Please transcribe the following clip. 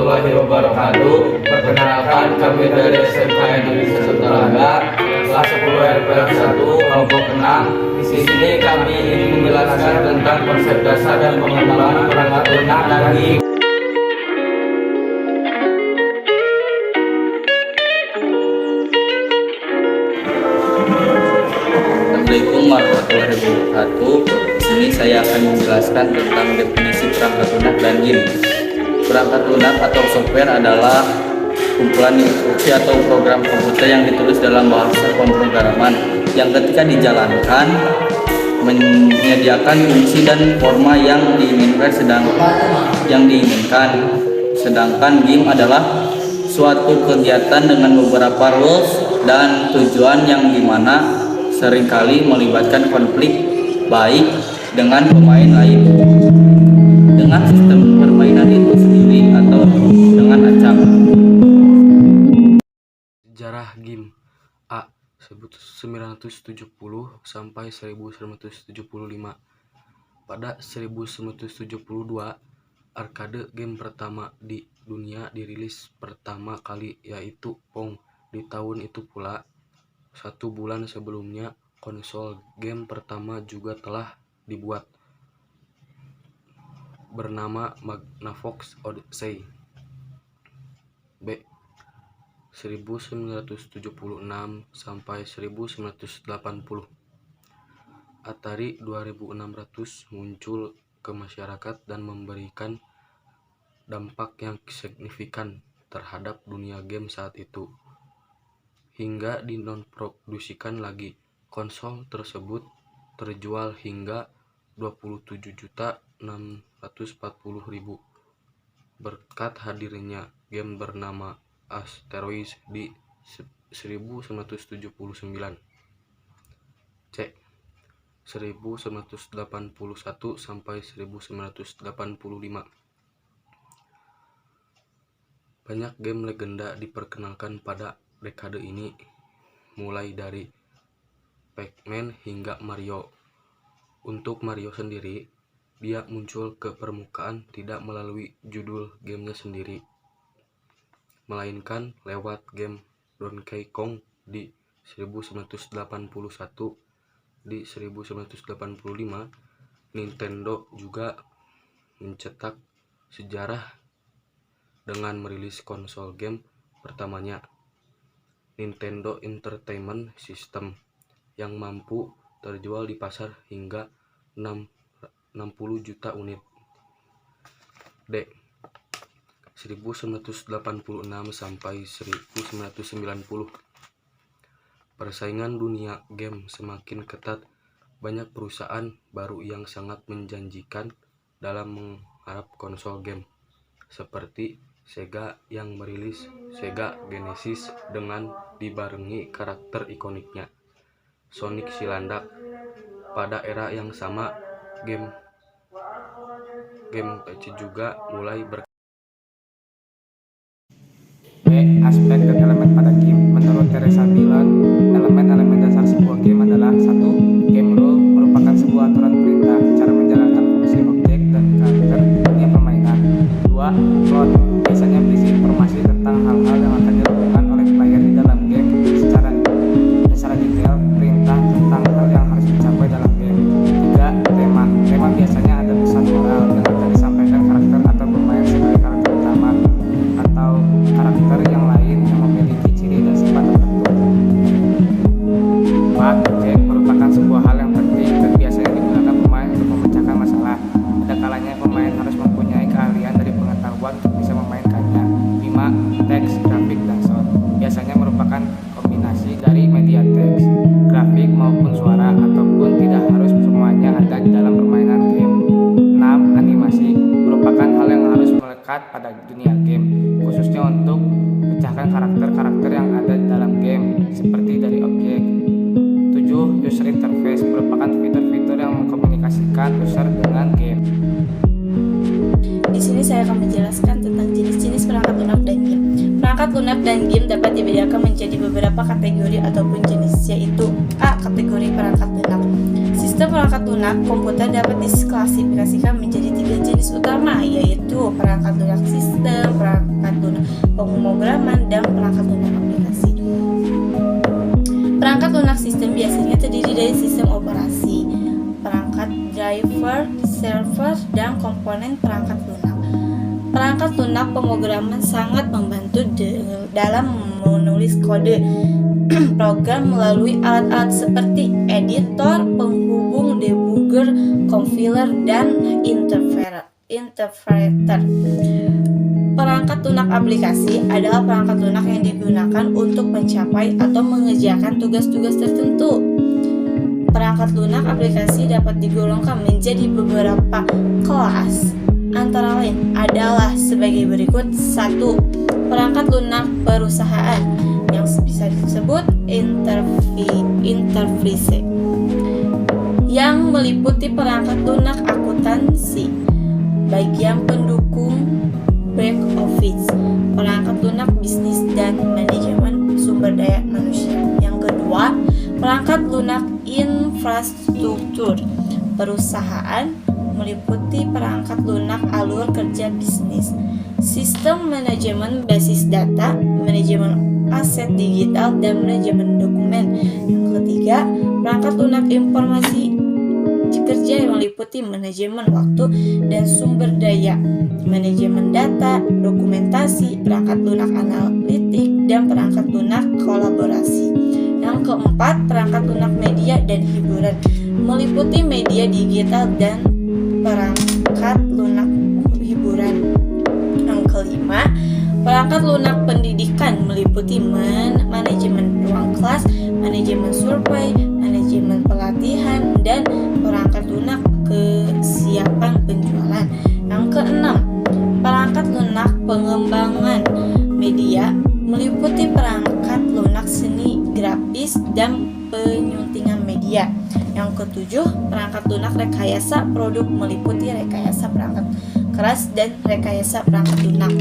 warahmatullahi wabarakatuh. Perkenalkan, kami dari SMK Negeri 1 Talaga, kelas 10 RPR 1, kelompok 6. Di sini kami ingin menjelaskan tentang konsep dasar dan pengembangan perangkat lunak dan game. Assalamualaikum warahmatullahi wabarakatuh. Di sini saya akan menjelaskan tentang definisi perangkat lunak dan game. Perangkat lunak atau software adalah kumpulan instruksi atau program komputer yang ditulis dalam bahasa pemrograman yang ketika dijalankan menyediakan fungsi dan forma yang diinginkan. Sedangkan game adalah suatu kegiatan dengan beberapa rules dan tujuan yang dimana seringkali melibatkan konflik baik dengan pemain lain, dengan sistem permainan itu sendiri atau dengan acak. Sejarah game. A. 1970 sampai 1975. Pada 1972, arcade game pertama di dunia dirilis pertama kali, yaitu Pong. Di tahun itu pula, 1 bulan sebelumnya, konsol game pertama juga telah dibuat, bernama Magnavox Odyssey. B. 1976 sampai 1980. Atari 2600 muncul ke masyarakat dan memberikan dampak yang signifikan terhadap dunia game saat itu. Hingga dinonproduksikan lagi, konsol tersebut terjual hingga 27.640.000 berkat hadirnya game bernama Asteroids di 1979. C. 1981 sampai 1985. Banyak game legenda diperkenalkan pada dekade ini, mulai dari Pac-Man hingga Mario. Untuk Mario sendiri, dia muncul ke permukaan tidak melalui judul gamenya sendiri, melainkan lewat game Donkey Kong di 1981. Di 1985, Nintendo juga mencetak sejarah dengan merilis konsol game pertamanya, Nintendo Entertainment System, yang mampu terjual di pasar hingga 60 juta unit. D. 1986 sampai 1990. Persaingan dunia game semakin ketat. Banyak perusahaan baru yang sangat menjanjikan dalam menggarap konsol game, seperti Sega yang merilis Sega Genesis dengan dibarengi karakter ikoniknya Sonic si Landak. Pada era yang sama, game PC juga mulai Aspek dan elemen pada game. Menurut Teresa Dillon, elemen-elemen dasar sebuah game adalah: 1. Game rule merupakan sebuah aturan perintah cara menjalankan fungsi objek dan karakter dunia permainan. 2. Plot biasanya berisi informasi tentang hal-hal yang akan dilakukan oleh player di dalam game secara detail, perintah tentang hal yang harus dicapai dalam game. 3. Tema biasanya ada pesan moral yang akan disampaikan karakter atau pemain sebagai karakter utama atau karakter yang lain yang memiliki ciri dan sifat tertentu. 4. Objek merupakan sebuah hal yang penting dan biasanya digunakan pemain untuk memecahkan masalah. Ada kalanya pemain harus mempunyai keahlian dari pengetahuan untuk bisa memainkannya. 5. Teks, grafik, dan sound biasanya merupakan kombinasi dari media teks, grafik maupun suara, ataupun tidak harus semuanya ada di dalam permainan game. 6. Animasi merupakan hal yang harus melekat pada dunia game, khususnya untuk pecahkan karakter-karakter yang ada di dalam game, seperti dari objek. 7. User interface merupakan fitur-fitur yang mengkomunikasikan user dengan game. Di sini saya akan menjelaskan tentang jenis-jenis perangkat lunak dan game. Perangkat lunak dan game dapat dibedakan menjadi beberapa kategori ataupun jenis, yaitu A. Kategori perangkat lunak. Sistem perangkat lunak komputer dapat diklasifikasikan menjadi 3 jenis utama, yaitu perangkat lunak sistem, perangkat lunak pemrograman, dan perangkat lunak aplikasi. Perangkat lunak sistem biasanya terdiri dari sistem operasi, perangkat driver, server, dan komponen perangkat lunak. Perangkat lunak pemrograman sangat membantu dalam menulis kode program melalui alat-alat seperti editor, penghubung, debugger, compiler, dan interpreter. Perangkat lunak aplikasi adalah perangkat lunak yang digunakan untuk mencapai atau mengerjakan tugas-tugas tertentu. Perangkat lunak aplikasi dapat digolongkan menjadi beberapa kelas, antara lain adalah sebagai berikut. 1. Perangkat lunak perusahaan yang bisa disebut enterprise, yang meliputi perangkat lunak akuntansi, bagian pendukung back office, perangkat lunak bisnis dan manajemen sumber daya manusia. Yang kedua, perangkat lunak infrastruktur perusahaan meliputi perangkat lunak alur kerja bisnis, sistem manajemen basis data, manajemen aset digital, dan manajemen dokumen. Yang ketiga, perangkat lunak informasi kerja yang meliputi manajemen waktu dan sumber daya, manajemen data, dokumentasi, perangkat lunak analitik, dan perangkat lunak kolaborasi. Yang keempat, perangkat lunak media dan hiburan meliputi media digital dan perangkat lunak hiburan. Yang kelima, perangkat lunak pendidikan meliputi manajemen ruang kelas, manajemen survei, manajemen pelatihan, dan perangkat lunak kesiapan penjualan. Yang keenam, perangkat lunak pengembangan media meliputi perangkat lunak seni grafis dan penyuntingan media. Yang ketujuh, perangkat lunak rekayasa produk meliputi rekayasa perangkat keras dan rekayasa perangkat lunak.